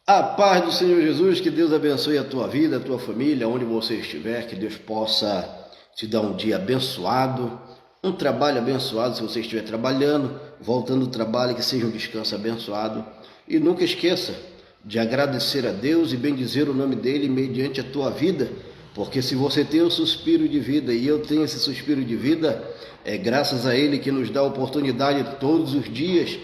A paz do Senhor Jesus, que Deus abençoe a tua vida, a tua família, onde você estiver, que Deus possa te dar um dia abençoado, um trabalho abençoado, se você estiver trabalhando, voltando do trabalho, que seja um descanso abençoado. E nunca esqueça de agradecer a Deus e bendizer o nome dEle mediante a tua vida, porque se você tem um suspiro de vida e eu tenho esse suspiro de vida, é graças a Ele que nos dá a oportunidade todos os dias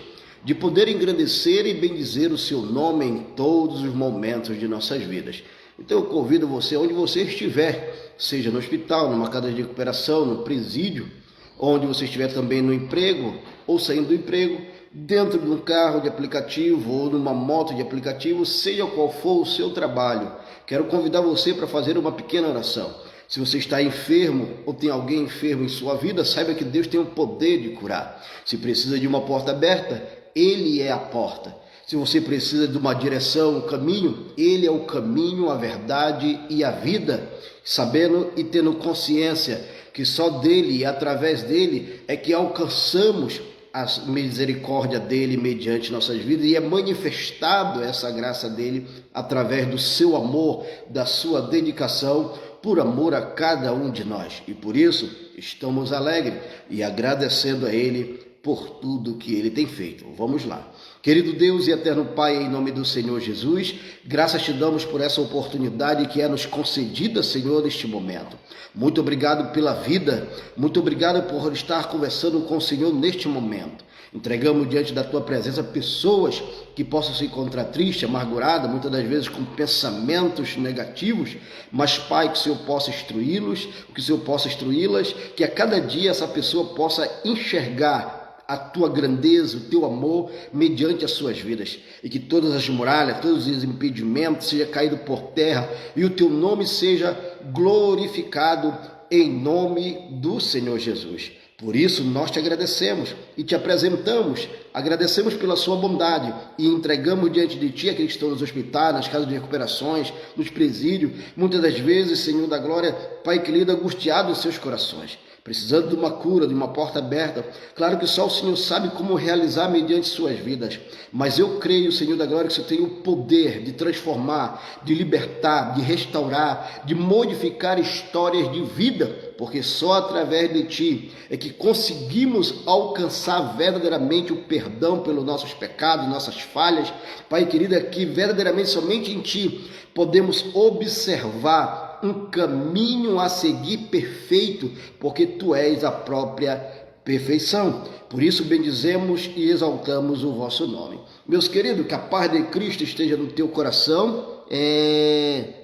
de poder engrandecer e bendizer o seu nome em todos os momentos de nossas vidas. Então eu convido você, onde você estiver, seja no hospital, numa casa de recuperação, no presídio, onde você estiver também no emprego ou saindo do emprego, dentro de um carro de aplicativo ou numa moto de aplicativo, seja qual for o seu trabalho, quero convidar você para fazer uma pequena oração. Se você está enfermo ou tem alguém enfermo em sua vida, saiba que Deus tem o poder de curar. Se precisa de uma porta aberta, Ele é a porta. Se você precisa de uma direção, um caminho, Ele é o caminho, a verdade e a vida. Sabendo e tendo consciência que só dEle e através dEle é que alcançamos a misericórdia dEle mediante nossas vidas, e é manifestado essa graça dEle através do seu amor, da sua dedicação, por amor a cada um de nós. E por isso estamos alegres e agradecendo a Ele por tudo que Ele tem feito. Vamos lá. Querido Deus e eterno Pai, em nome do Senhor Jesus, graças te damos por essa oportunidade que é nos concedida, Senhor, neste momento. Muito obrigado pela vida, muito obrigado por estar conversando com o Senhor neste momento. Entregamos diante da tua presença pessoas que possam se encontrar tristes, amarguradas, muitas das vezes com pensamentos negativos, mas Pai, que o Senhor possa instruí-los, que o Senhor possa instruí-las, que a cada dia essa pessoa possa enxergar a tua grandeza, o teu amor mediante as suas vidas, e que todas as muralhas, todos os impedimentos sejam caídos por terra e o teu nome seja glorificado em nome do Senhor Jesus. Por isso nós te agradecemos e te apresentamos, agradecemos pela sua bondade e entregamos diante de ti aqueles que estão nos hospitais, nas casas de recuperações, nos presídios, muitas das vezes, Senhor da glória, Pai querido, angustiado em seus corações, precisando de uma cura, de uma porta aberta. Claro que só o Senhor sabe como realizar mediante suas vidas, mas eu creio, Senhor da glória, que o Senhor tem o poder de transformar, de libertar, de restaurar, de modificar histórias de vida, porque só através de Ti é que conseguimos alcançar verdadeiramente o perdão pelos nossos pecados, nossas falhas. Pai querido, é que verdadeiramente somente em Ti podemos observar um caminho a seguir perfeito, porque Tu és a própria perfeição. Por isso bendizemos e exaltamos o vosso nome. Meus queridos, que a paz de Cristo esteja no teu coração.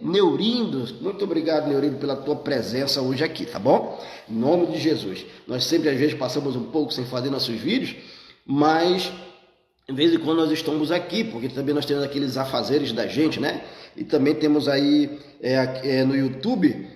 Neurindo, muito obrigado, Neurindo, pela tua presença hoje aqui, tá bom? Em nome de Jesus. Nós sempre às vezes passamos um pouco sem fazer nossos vídeos, mas de vez em quando nós estamos aqui, porque também nós temos aqueles afazeres da gente, né? E também temos aí no YouTube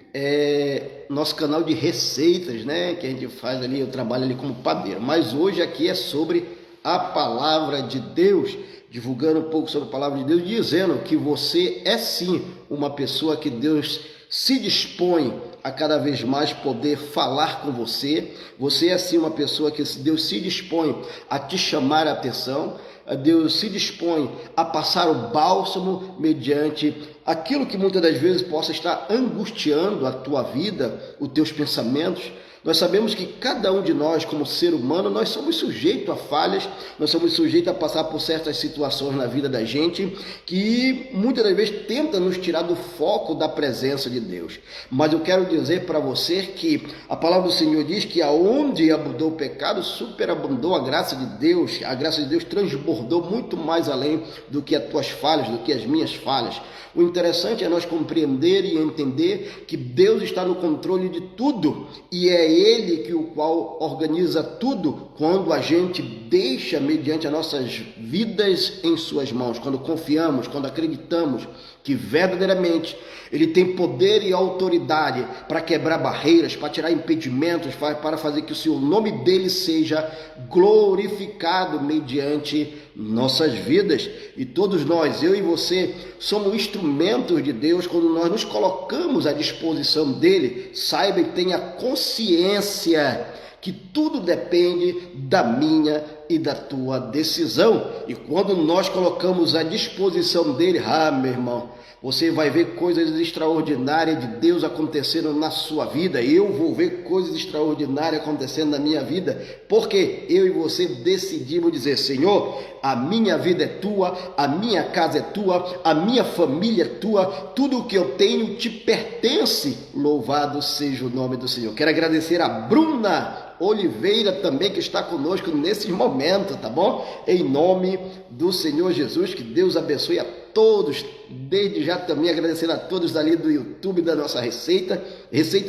nosso canal de receitas, né? Que a gente faz ali, eu trabalho ali como padeiro. Mas hoje aqui é sobre a palavra de Deus, divulgando um pouco sobre a palavra de Deus, dizendo que você é sim uma pessoa que Deus se dispõe a cada vez mais poder falar com você. Você é sim uma pessoa que Deus se dispõe a te chamar a atenção. Deus se dispõe a passar o bálsamo mediante aquilo que muitas das vezes possa estar angustiando a tua vida, os teus pensamentos. Nós sabemos que cada um de nós, como ser humano, nós somos sujeitos a falhas, nós somos sujeitos a passar por certas situações na vida da gente que muitas das vezes tenta nos tirar do foco da presença de Deus. Mas eu quero dizer para você que a palavra do Senhor diz que aonde abundou o pecado, superabundou a graça de Deus. A graça de Deus transbordou muito mais além do que as tuas falhas, do que as minhas falhas. O interessante é nós compreender e entender que Deus está no controle de tudo e é Ele que o qual organiza tudo quando a gente deixa mediante as nossas vidas em suas mãos, quando confiamos, quando acreditamos que verdadeiramente Ele tem poder e autoridade para quebrar barreiras, para tirar impedimentos, para fazer que o seu nome dele seja glorificado mediante nossas vidas. E todos nós, eu e você, somos instrumentos de Deus quando nós nos colocamos à disposição dele. Saiba e tenha consciência que tudo depende da minha e da tua decisão. E quando nós colocamos à disposição dele, meu irmão, você vai ver coisas extraordinárias de Deus acontecendo na sua vida. Eu vou ver coisas extraordinárias acontecendo na minha vida, porque eu e você decidimos dizer: Senhor, a minha vida é tua, a minha casa é tua, a minha família é tua, tudo o que eu tenho te pertence. Louvado seja o nome do Senhor. Quero agradecer a Bruna Oliveira também, que está conosco nesse momento, tá bom? Em nome do Senhor Jesus, que Deus abençoe a todos. Desde já também agradecer a todos dali do YouTube da nossa Receita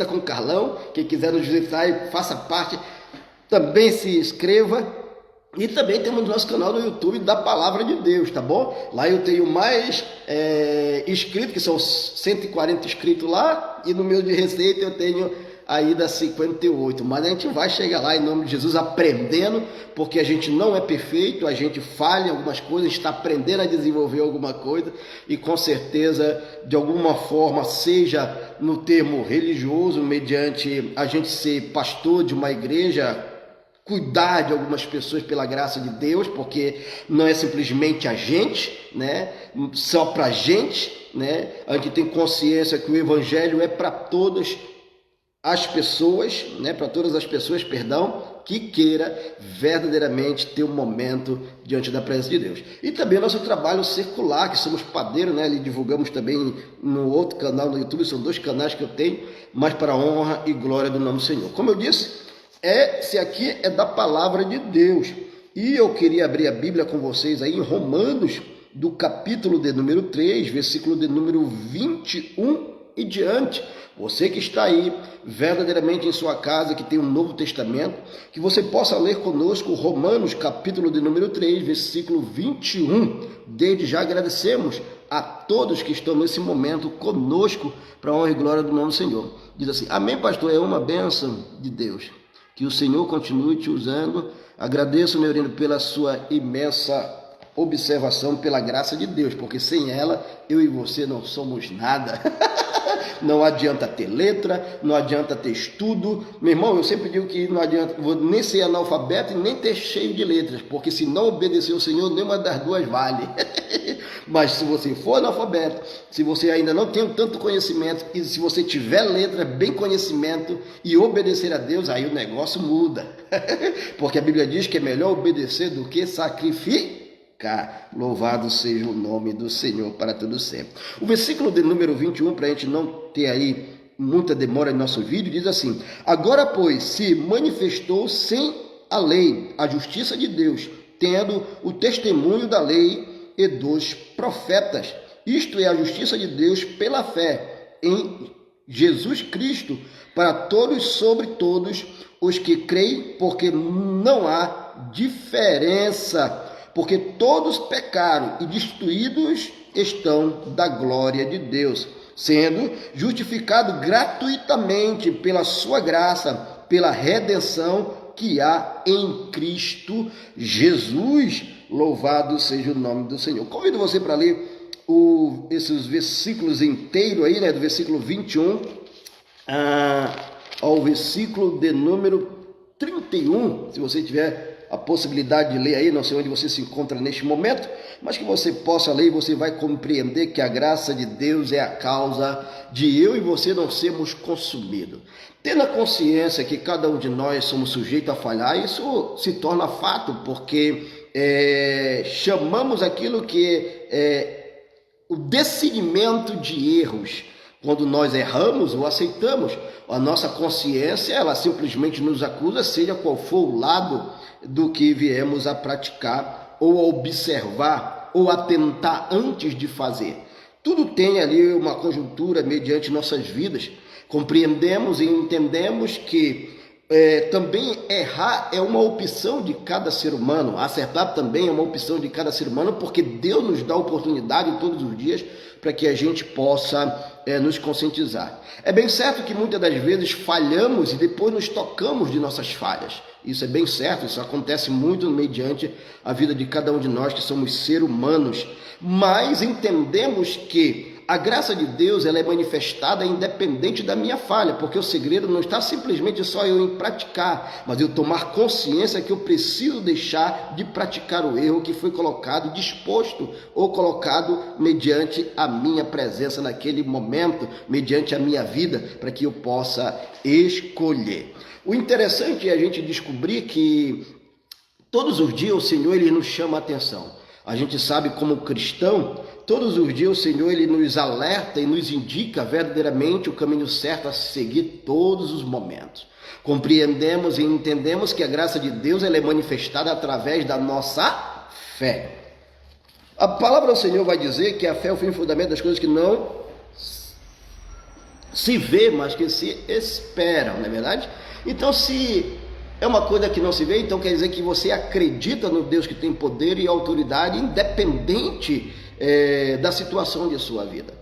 com Carlão. Quem quiser nos visitar e faça parte, também se inscreva. E também temos nosso canal no YouTube da Palavra de Deus, tá bom? Lá eu tenho mais inscritos, que são 140 inscritos lá, e no meu de receita eu tenho ainda 58, mas a gente vai chegar lá em nome de Jesus aprendendo, porque a gente não é perfeito, a gente falha em algumas coisas, a gente está aprendendo a desenvolver alguma coisa, e com certeza, de alguma forma, seja no termo religioso, mediante a gente ser pastor de uma igreja, cuidar de algumas pessoas pela graça de Deus, porque não é simplesmente a gente, né? Só para a gente, né? A gente tem consciência que o evangelho é para todas as pessoas, né? Para todas as pessoas, que queira verdadeiramente ter um momento diante da presença de Deus. E também nosso trabalho circular, que somos padeiros, né? Ali divulgamos também no outro canal no YouTube, são 2 canais que eu tenho, mas para a honra e glória do nome do Senhor. Como eu disse, esse aqui é da palavra de Deus. E eu queria abrir a Bíblia com vocês aí em Romanos, do capítulo de número 3, versículo de número 21 e diante. Você que está aí verdadeiramente em sua casa, que tem um Novo Testamento, que você possa ler conosco Romanos, capítulo de número 3, versículo 21. Desde já agradecemos a todos que estão nesse momento conosco, para a honra e glória do nome do Senhor. Diz assim: amém, pastor, é uma bênção de Deus. Que o Senhor continue te usando. Agradeço, Neurino, pela sua imensa observação, pela graça de Deus, porque sem ela, eu e você não somos nada. Não adianta ter letra, não adianta ter estudo. Meu irmão, eu sempre digo que não adianta nem ser analfabeto e nem ter cheio de letras, porque se não obedecer ao Senhor, nenhuma das duas vale. Mas se você for analfabeto, se você ainda não tem tanto conhecimento, e se você tiver letra, bem conhecimento e obedecer a Deus, aí o negócio muda. Porque a Bíblia diz que é melhor obedecer do que sacrificar. Louvado seja o nome do Senhor para todo sempre. O versículo de número 21, para a gente não ter aí muita demora em nosso vídeo, diz assim: agora, pois, se manifestou sem a lei a justiça de Deus, tendo o testemunho da lei e dos profetas. Isto é a justiça de Deus pela fé em Jesus Cristo, para todos, sobre todos os que creem, porque não há diferença, porque todos pecaram e destituídos estão da glória de Deus, sendo justificado gratuitamente pela sua graça, pela redenção que há em Cristo Jesus. Louvado seja o nome do Senhor. Convido você para ler esses versículos inteiros aí, né, do versículo 21 ao versículo de número 31, se você tiver a possibilidade de ler aí, não sei onde você se encontra neste momento, mas que você possa ler e você vai compreender que a graça de Deus é a causa de eu e você não sermos consumidos. Tendo a consciência que cada um de nós somos sujeitos a falhar, isso se torna fato, porque chamamos aquilo que é o discernimento de erros. Quando nós erramos ou aceitamos, a nossa consciência, ela simplesmente nos acusa, seja qual for o lado do que viemos a praticar, ou a observar, ou a tentar antes de fazer. Tudo tem ali uma conjuntura mediante nossas vidas. Compreendemos e entendemos que também errar é uma opção de cada ser humano, acertar também é uma opção de cada ser humano, porque Deus nos dá oportunidade todos os dias para que a gente possa nos conscientizar. É bem certo que muitas das vezes falhamos e depois nos tocamos de nossas falhas. Isso é bem certo, isso acontece muito mediante a vida de cada um de nós que somos seres humanos. Mas entendemos que a graça de Deus ela é manifestada independente da minha falha, porque o segredo não está simplesmente só eu em praticar, mas eu tomar consciência que eu preciso deixar de praticar o erro que foi colocado, disposto ou colocado mediante a minha presença naquele momento, mediante a minha vida, para que eu possa escolher. O interessante é a gente descobrir que todos os dias o Senhor ele nos chama a atenção. A gente sabe como cristão, todos os dias o Senhor ele nos alerta e nos indica verdadeiramente o caminho certo a seguir todos os momentos. Compreendemos e entendemos que a graça de Deus ela é manifestada através da nossa fé. A palavra do Senhor vai dizer que a fé é o fim e fundamento das coisas que não se vê, mas que se esperam, não é verdade? Então, se é uma coisa que não se vê, então quer dizer que você acredita no Deus que tem poder e autoridade, independente da situação de sua vida.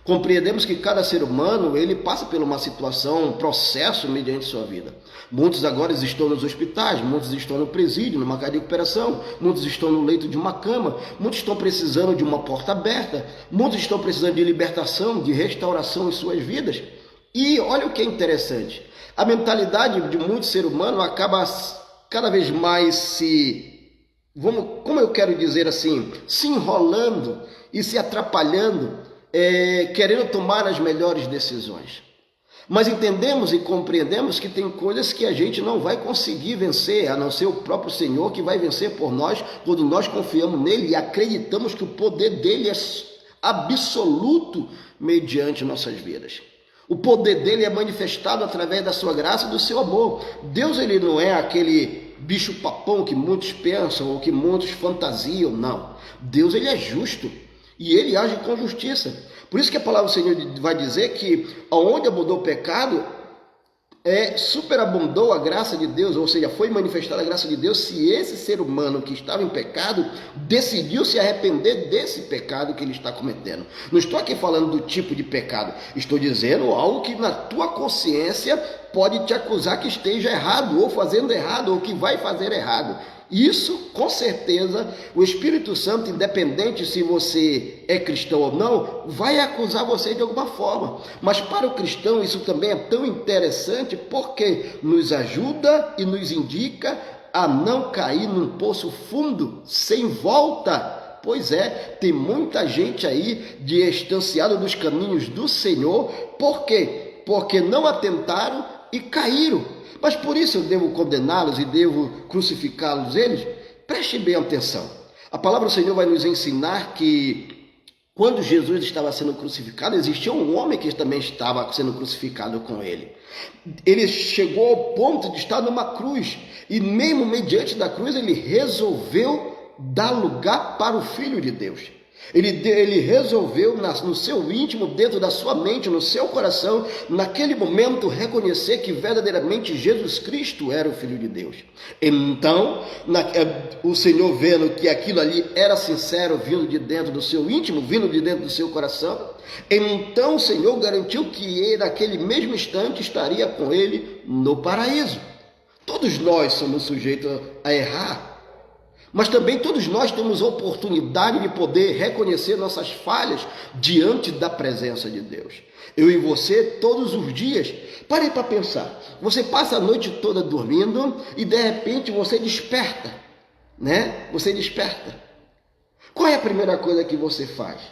Compreendemos que cada ser humano, ele passa por uma situação, um processo mediante sua vida. Muitos agora estão nos hospitais, muitos estão no presídio, numa casa de recuperação, muitos estão no leito de uma cama, muitos estão precisando de uma porta aberta, muitos estão precisando de libertação, de restauração em suas vidas. E olha o que é interessante, a mentalidade de muitos seres humanos acaba cada vez mais como eu quero dizer assim, se enrolando e se atrapalhando, querendo tomar as melhores decisões. Mas entendemos e compreendemos que tem coisas que a gente não vai conseguir vencer, a não ser o próprio Senhor que vai vencer por nós, quando nós confiamos nele e acreditamos que o poder dele é absoluto mediante nossas vidas. O poder dele é manifestado através da sua graça e do seu amor. Deus ele não é aquele bicho papão que muitos pensam ou que muitos fantasiam, não. Deus ele é justo e ele age com justiça. Por isso que a palavra do Senhor vai dizer que aonde abundou o pecado, superabundou a graça de Deus, ou seja, foi manifestada a graça de Deus se esse ser humano que estava em pecado decidiu se arrepender desse pecado que ele está cometendo. Não estou aqui falando do tipo de pecado, estou dizendo algo que na tua consciência pode te acusar que esteja errado, ou fazendo errado, ou que vai fazer errado. Isso, com certeza, o Espírito Santo, independente se você é cristão ou não, vai acusar você de alguma forma. Mas para o cristão isso também é tão interessante porque nos ajuda e nos indica a não cair num poço fundo, sem volta. Pois é, tem muita gente aí distanciada dos caminhos do Senhor. Por quê? Porque não atentaram e caíram. Mas por isso eu devo condená-los e devo crucificá-los eles? Preste bem atenção. A palavra do Senhor vai nos ensinar que quando Jesus estava sendo crucificado, existia um homem que também estava sendo crucificado com ele. Ele chegou ao ponto de estar numa cruz e mesmo mediante da cruz ele resolveu dar lugar para o Filho de Deus. Ele resolveu no seu íntimo, dentro da sua mente, no seu coração, naquele momento reconhecer que verdadeiramente Jesus Cristo era o Filho de Deus. Então, o Senhor vendo que aquilo ali era sincero, vindo de dentro do seu íntimo, vindo de dentro do seu coração, então o Senhor garantiu que ele, naquele mesmo instante, estaria com ele no paraíso. Todos nós somos sujeitos a errar. Mas também todos nós temos a oportunidade de poder reconhecer nossas falhas diante da presença de Deus. Eu e você, todos os dias, pare para pensar. Você passa a noite toda dormindo e de repente você desperta, né? Você desperta. Qual é a primeira coisa que você faz?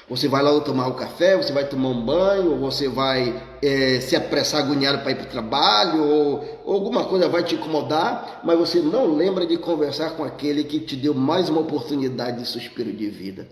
Você vai lá tomar um café, você vai tomar um banho, ou você vai se apressar agoniado para ir para o trabalho, ou alguma coisa vai te incomodar, mas você não lembra de conversar com aquele que te deu mais uma oportunidade de suspiro de vida.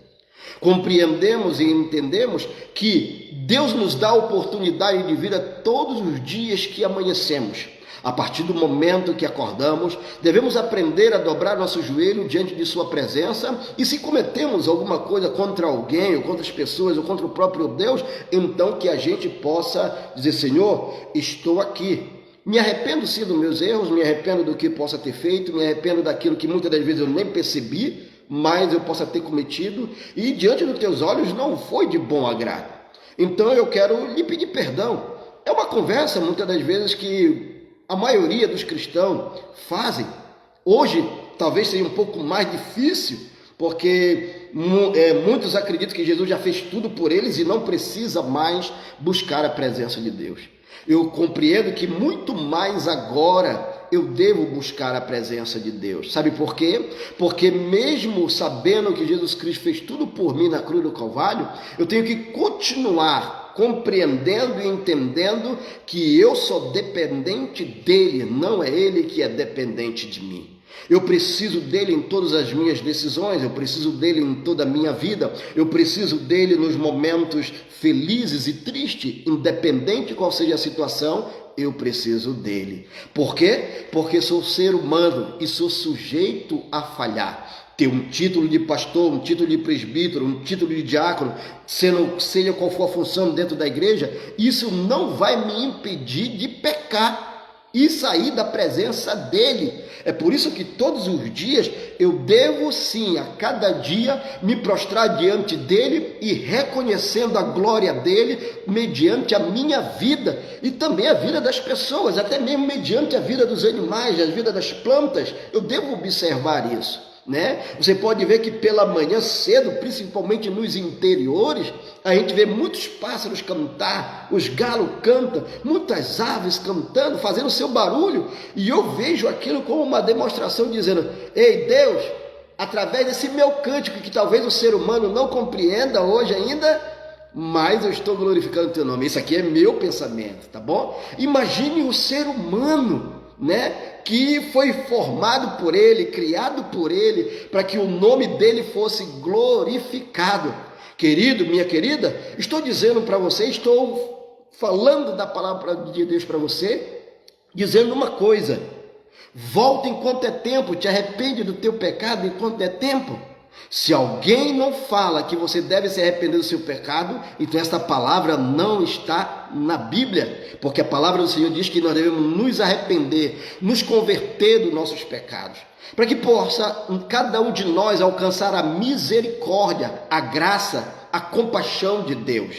Compreendemos e entendemos que Deus nos dá a oportunidade de vida todos os dias que amanhecemos. A partir do momento que acordamos, devemos aprender a dobrar nosso joelho diante de sua presença e se cometemos alguma coisa contra alguém, ou contra as pessoas, ou contra o próprio Deus, então que a gente possa dizer, Senhor, estou aqui. Me arrependo sim dos meus erros, me arrependo do que possa ter feito, me arrependo daquilo que muitas das vezes eu nem percebi, mas eu possa ter cometido e diante dos teus olhos não foi de bom agrado. Então eu quero lhe pedir perdão. É uma conversa muitas das vezes que a maioria dos cristãos fazem. Hoje talvez seja um pouco mais difícil, porque muitos acreditam que Jesus já fez tudo por eles e não precisa mais buscar a presença de Deus. Eu compreendo que muito mais agora eu devo buscar a presença de Deus. Sabe por quê? Porque mesmo sabendo que Jesus Cristo fez tudo por mim na cruz do Calvário, eu tenho que continuar compreendendo e entendendo que eu sou dependente dele, não é ele que é dependente de mim. Eu preciso dele em todas as minhas decisões, eu preciso dele em toda a minha vida, eu preciso dele nos momentos felizes e tristes, independente qual seja a situação, eu preciso dele. Por quê? Porque sou ser humano e sou sujeito a falhar. Ter um título de pastor, um título de presbítero, um título de diácono, seja qual for a função dentro da igreja, isso não vai me impedir de pecar e sair da presença dele. É por isso que todos os dias eu devo sim, a cada dia, me prostrar diante dele e reconhecendo a glória dele mediante a minha vida e também a vida das pessoas, até mesmo mediante a vida dos animais, a vida das plantas. Eu devo observar isso. Você pode ver que pela manhã cedo, principalmente nos interiores, a gente vê muitos pássaros cantar, os galos cantam, muitas aves cantando, fazendo seu barulho, e eu vejo aquilo como uma demonstração dizendo: ei Deus, através desse meu cântico que talvez o ser humano não compreenda hoje ainda, mas eu estou glorificando o teu nome. Isso aqui é meu pensamento, tá bom? Imagine o ser humano, que foi formado por ele, criado por ele, para que o nome dele fosse glorificado. Querido, minha querida, estou dizendo para você, estou falando da palavra de Deus para você, dizendo uma coisa: volta enquanto é tempo, te arrepende do teu pecado enquanto é tempo. Se alguém não fala que você deve se arrepender do seu pecado, então esta palavra não está na Bíblia, porque a palavra do Senhor diz que nós devemos nos arrepender, nos converter dos nossos pecados, para que possa cada um de nós alcançar a misericórdia, a graça, a compaixão de Deus.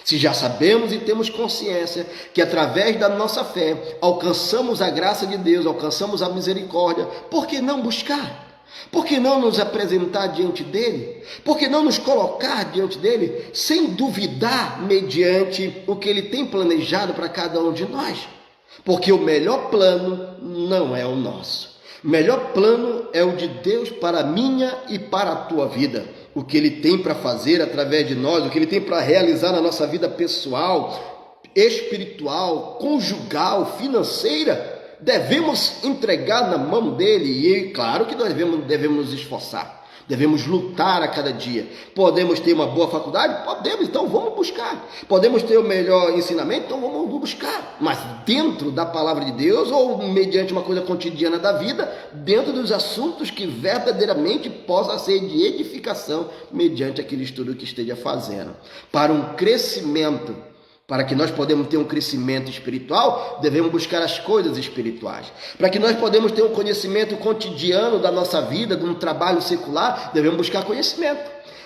Se já sabemos e temos consciência que através da nossa fé alcançamos a graça de Deus, alcançamos a misericórdia, por que não buscar? Por que não nos apresentar diante dele? Por que não nos colocar diante dele sem duvidar mediante o que ele tem planejado para cada um de nós? Porque o melhor plano não é o nosso. O melhor plano é o de Deus para a minha e para a tua vida. O que ele tem para fazer através de nós, o que ele tem para realizar na nossa vida pessoal, espiritual, conjugal, financeira, devemos entregar na mão dele. E claro que nós devemos nos esforçar, devemos lutar a cada dia. Podemos ter uma boa faculdade? Podemos, então vamos buscar. Podemos ter o melhor ensinamento? Então vamos buscar. Mas dentro da palavra de Deus, ou mediante uma coisa cotidiana da vida, dentro dos assuntos que verdadeiramente possa ser de edificação mediante aquele estudo que esteja fazendo. Para um crescimento, para que nós podemos ter um crescimento espiritual, devemos buscar as coisas espirituais. Para que nós podemos ter um conhecimento cotidiano da nossa vida, de um trabalho secular, devemos buscar conhecimento.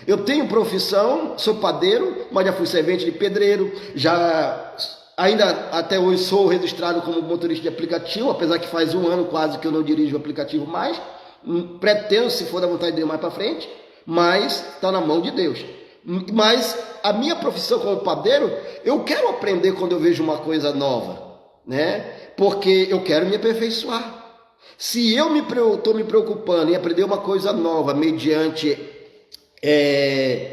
Eu tenho profissão, sou padeiro, mas já fui servente de pedreiro, ainda até hoje sou registrado como motorista de aplicativo, apesar que faz 1 ano quase que eu não dirijo o aplicativo mais. Pretendo, se for da vontade de Deus, mais para frente, mas está na mão de Deus. Mas a minha profissão como padeiro, eu quero aprender quando eu vejo uma coisa nova, porque eu quero me aperfeiçoar. Se eu estou me preocupando em aprender uma coisa nova mediante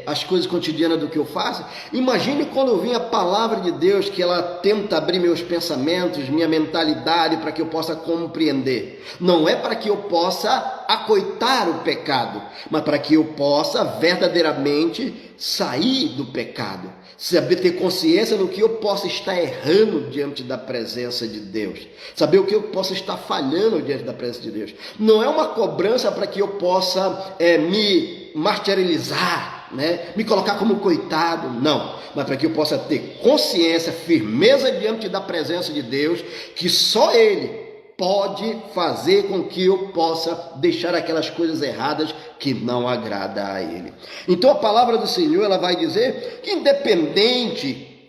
as coisas cotidianas do que eu faço, imagine quando vem a palavra de Deus, que ela tenta abrir meus pensamentos, minha mentalidade, para que eu possa compreender. Não é para que eu possa acoitar o pecado, mas para que eu possa verdadeiramente sair do pecado, saber ter consciência do que eu possa estar errando diante da presença de Deus, saber o que eu possa estar falhando diante da presença de Deus. Não é uma cobrança para que eu possa me martirizar, me colocar como coitado, não, mas para que eu possa ter consciência, firmeza diante da presença de Deus, que só Ele pode fazer com que eu possa deixar aquelas coisas erradas que não agrada a Ele. Então a palavra do Senhor, ela vai dizer que independente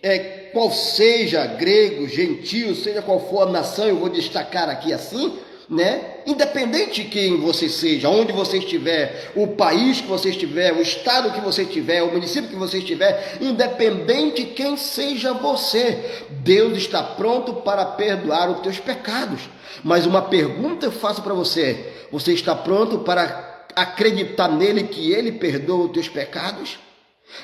qual seja grego, gentio, seja qual for a nação, eu vou destacar aqui assim, né? Independente de quem você seja, onde você estiver, o país que você estiver, o estado que você estiver, o município que você estiver, independente de quem seja você, Deus está pronto para perdoar os teus pecados. Mas uma pergunta eu faço para você: você está pronto para acreditar nele que ele perdoa os teus pecados?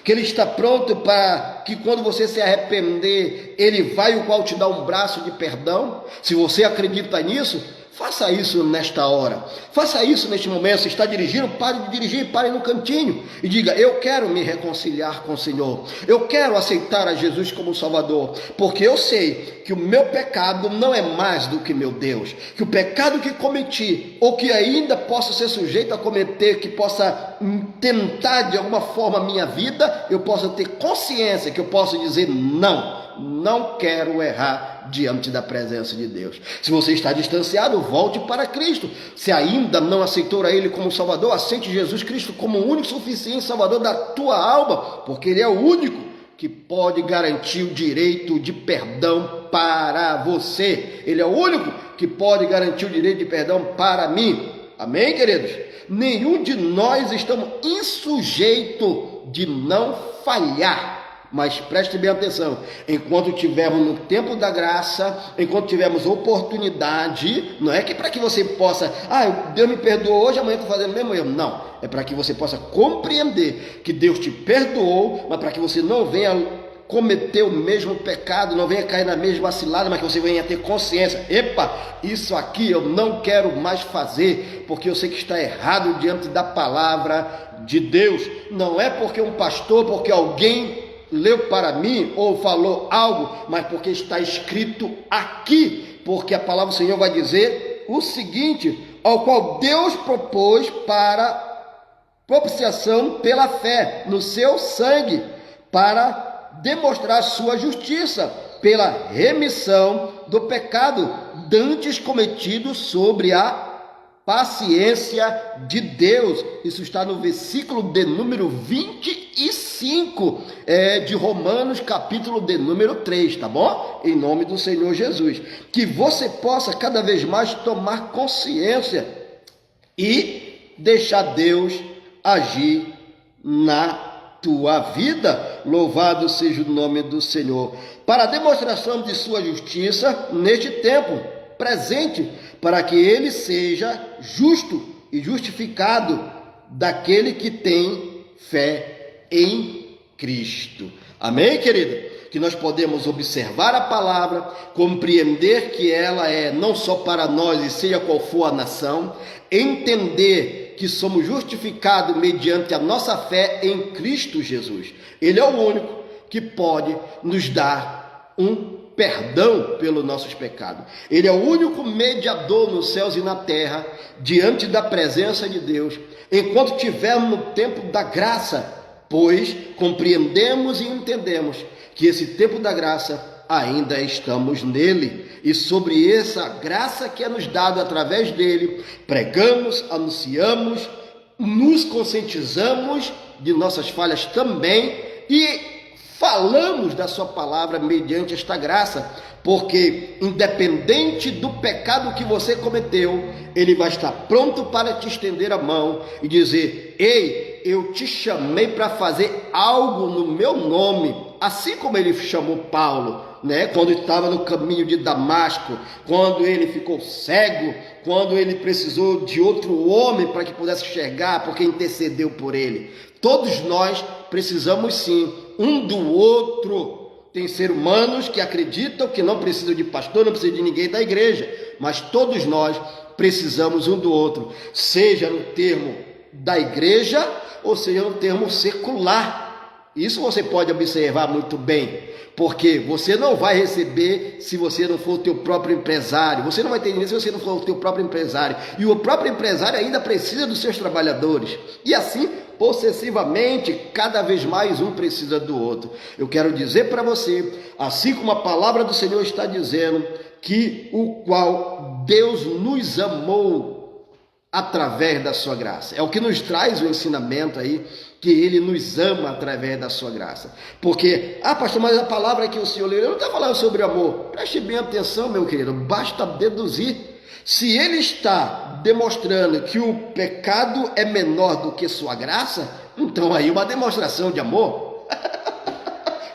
Que ele está pronto para que quando você se arrepender, ele vai o qual te dá um braço de perdão? Se você acredita nisso, faça isso nesta hora, faça isso neste momento. Se está dirigindo, pare de dirigir, pare no cantinho e diga: eu quero me reconciliar com o Senhor, eu quero aceitar a Jesus como Salvador, porque eu sei que o meu pecado não é mais do que meu Deus, que o pecado que cometi, ou que ainda posso ser sujeito a cometer, que possa tentar de alguma forma a minha vida, eu possa ter consciência, que eu possa dizer: não quero errar diante da presença de Deus. Se você está distanciado, volte para Cristo. Se ainda não aceitou a Ele como Salvador, aceite Jesus Cristo como o único e suficiente Salvador da tua alma, porque Ele é o único que pode garantir o direito de perdão para você. Ele é o único que pode garantir o direito de perdão para mim. Amém, queridos? Nenhum de nós estamos insujeitos de não falhar. Mas preste bem atenção: enquanto tivermos no tempo da graça, enquanto tivermos oportunidade, não é que para que você possa, Deus me perdoou hoje, amanhã estou fazendo o mesmo erro. Não, é para que você possa compreender que Deus te perdoou, mas para que você não venha cometer o mesmo pecado, não venha cair na mesma cilada, mas que você venha ter consciência: epa, isso aqui eu não quero mais fazer, porque eu sei que está errado diante da palavra de Deus. Não é porque um pastor, porque alguém leu para mim ou falou algo, mas porque está escrito aqui, porque a palavra do Senhor vai dizer o seguinte: ao qual Deus propôs para propiciação pela fé no seu sangue, para demonstrar sua justiça, pela remissão do pecado dantes cometido sobre a paciência de Deus. Isso está no versículo de número 25 de Romanos, capítulo de número 3, tá bom? Em nome do Senhor Jesus. Que você possa cada vez mais tomar consciência e deixar Deus agir na tua vida. Louvado seja o nome do Senhor. Para a demonstração de sua justiça neste tempo presente, para que ele seja justo e justificado daquele que tem fé em Cristo. Amém, querido? Que nós podemos observar a palavra, compreender que ela é não só para nós e seja qual for a nação, entender que somos justificados mediante a nossa fé em Cristo Jesus. Ele é o único que pode nos dar um perdão pelos nossos pecados. Ele é o único mediador nos céus e na terra, diante da presença de Deus, enquanto estivermos no tempo da graça, pois compreendemos e entendemos que esse tempo da graça ainda estamos nele, e sobre essa graça que é nos dada através dele, pregamos, anunciamos, nos conscientizamos de nossas falhas também e falamos da sua palavra mediante esta graça, porque independente do pecado que você cometeu, ele vai estar pronto para te estender a mão e dizer: ei, eu te chamei para fazer algo no meu nome, assim como ele chamou Paulo, quando estava no caminho de Damasco, quando ele ficou cego, quando ele precisou de outro homem para que pudesse enxergar, porque intercedeu por ele. Todos nós precisamos sim um do outro. Tem seres humanos que acreditam que não precisam de pastor, não precisam de ninguém da igreja, mas todos nós precisamos um do outro, seja no termo da igreja ou seja no termo secular. Isso você pode observar muito bem, porque você não vai receber se você não for o teu próprio empresário, você não vai ter dinheiro se você não for o teu próprio empresário, e o próprio empresário ainda precisa dos seus trabalhadores, e assim possessivamente, cada vez mais um precisa do outro. Eu quero dizer para você, assim como a palavra do Senhor está dizendo, que o qual Deus nos amou através da sua graça. É o que nos traz o ensinamento aí, que ele nos ama através da sua graça. Porque, pastor, mas a palavra que o Senhor leu, ele não está falando sobre amor. Preste bem atenção, meu querido, basta deduzir. Se ele está demonstrando que o pecado é menor do que sua graça, então aí uma demonstração de amor.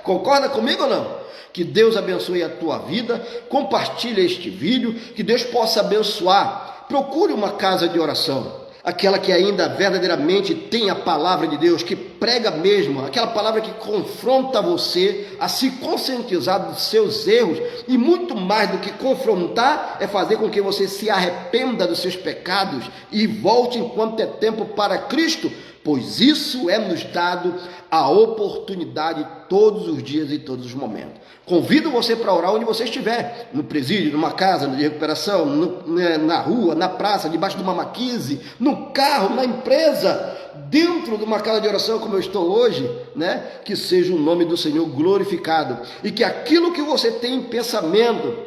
Concorda comigo ou não? Que Deus abençoe a tua vida, compartilhe este vídeo, que Deus possa abençoar. Procure uma casa de oração, aquela que ainda verdadeiramente tem a palavra de Deus, que prega mesmo, aquela palavra que confronta você a se conscientizar dos seus erros, e muito mais do que confrontar, é fazer com que você se arrependa dos seus pecados e volte enquanto é tempo para Cristo, pois isso é nos dado a oportunidade todos os dias e todos os momentos. Convido você para orar onde você estiver, no presídio, numa casa de recuperação, na rua, na praça, debaixo de uma maquise, no carro, na empresa, dentro de uma casa de oração como eu estou hoje, né? Que seja o nome do Senhor glorificado e que aquilo que você tem em pensamento,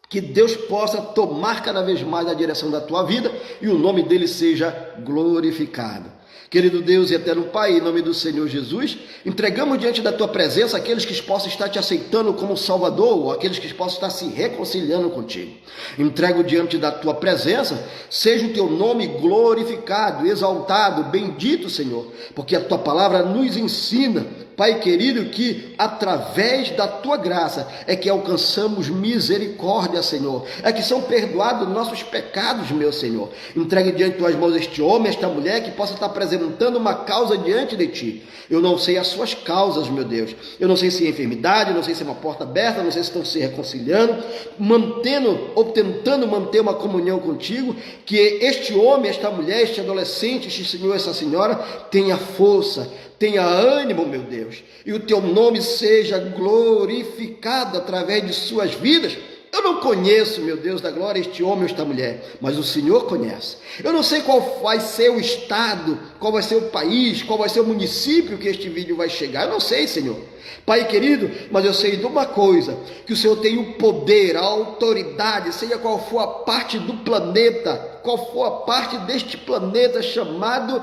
que Deus possa tomar cada vez mais a direção da tua vida e o nome dele seja glorificado. Querido Deus e eterno Pai, em nome do Senhor Jesus, entregamos diante da tua presença aqueles que possam estar te aceitando como Salvador, ou aqueles que possam estar se reconciliando contigo. Entrego diante da tua presença, seja o teu nome glorificado, exaltado, bendito, Senhor, porque a tua palavra nos ensina, Pai querido, que através da tua graça é que alcançamos misericórdia, Senhor, é que são perdoados nossos pecados, meu Senhor. Entregue diante de tuas mãos este homem, esta mulher que possa estar apresentando uma causa diante de ti. Eu não sei as suas causas, meu Deus. Eu não sei se é enfermidade, eu não sei se é uma porta aberta, eu não sei se estão se reconciliando, mantendo ou tentando manter uma comunhão contigo. Que este homem, esta mulher, este adolescente, este senhor, essa senhora tenha força, tenha ânimo, meu Deus, e o teu nome seja glorificado através de suas vidas. Eu não conheço, meu Deus da glória, este homem ou esta mulher, mas o Senhor conhece. Eu não sei qual vai ser o estado, qual vai ser o país, qual vai ser o município que este vídeo vai chegar. Eu não sei, Senhor. Pai querido, mas eu sei de uma coisa, que o Senhor tem o poder, a autoridade, seja qual for a parte do planeta, qual for a parte deste planeta chamado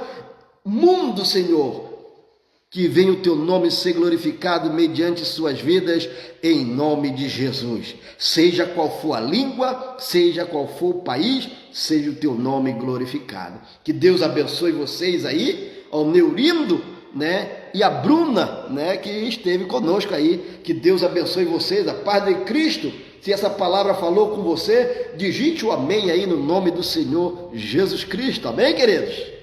mundo, Senhor, que venha o teu nome ser glorificado mediante suas vidas, em nome de Jesus. Seja qual for a língua, seja qual for o país, seja o teu nome glorificado. Que Deus abençoe vocês aí, ao Neurindo, né? E a Bruna, né? Que esteve conosco aí. Que Deus abençoe vocês, a paz de Cristo. Se essa palavra falou com você, digite o amém aí no nome do Senhor Jesus Cristo. Amém, queridos?